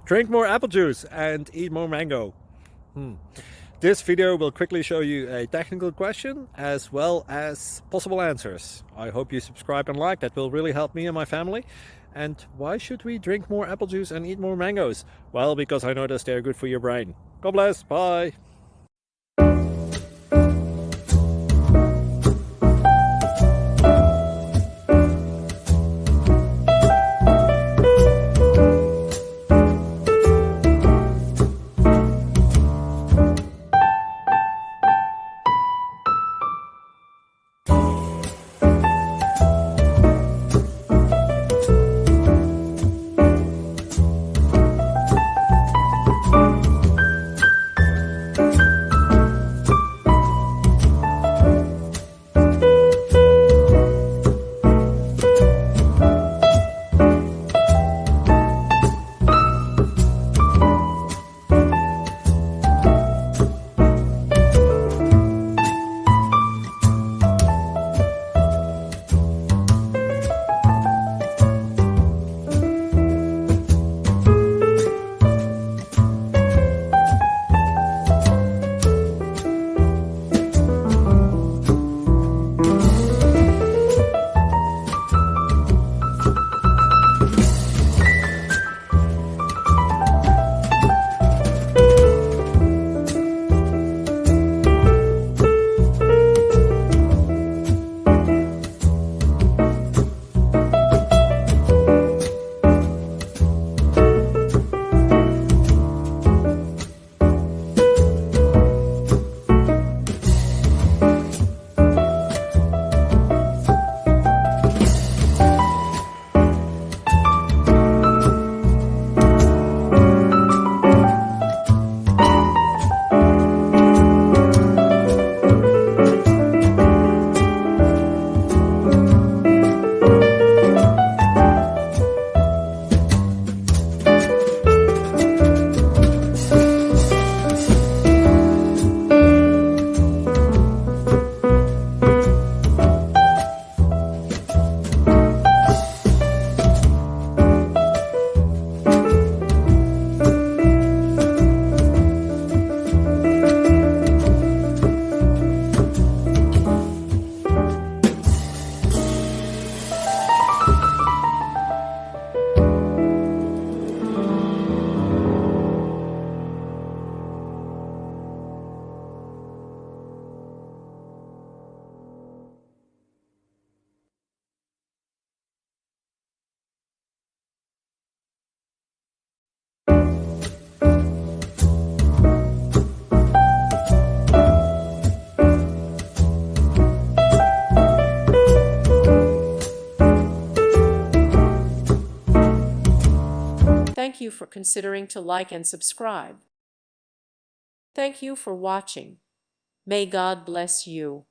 Drink more apple juice and eat more mango. This video will quickly show you a technical question as well as possible answers. I hope you subscribe and like, that will really help me and my family. And why should we drink more apple juice and eat more mangoes? Well, because I noticed they're good for your brain. God bless, bye! Thank you for considering to like and subscribe. Thank you for watching. May God bless you.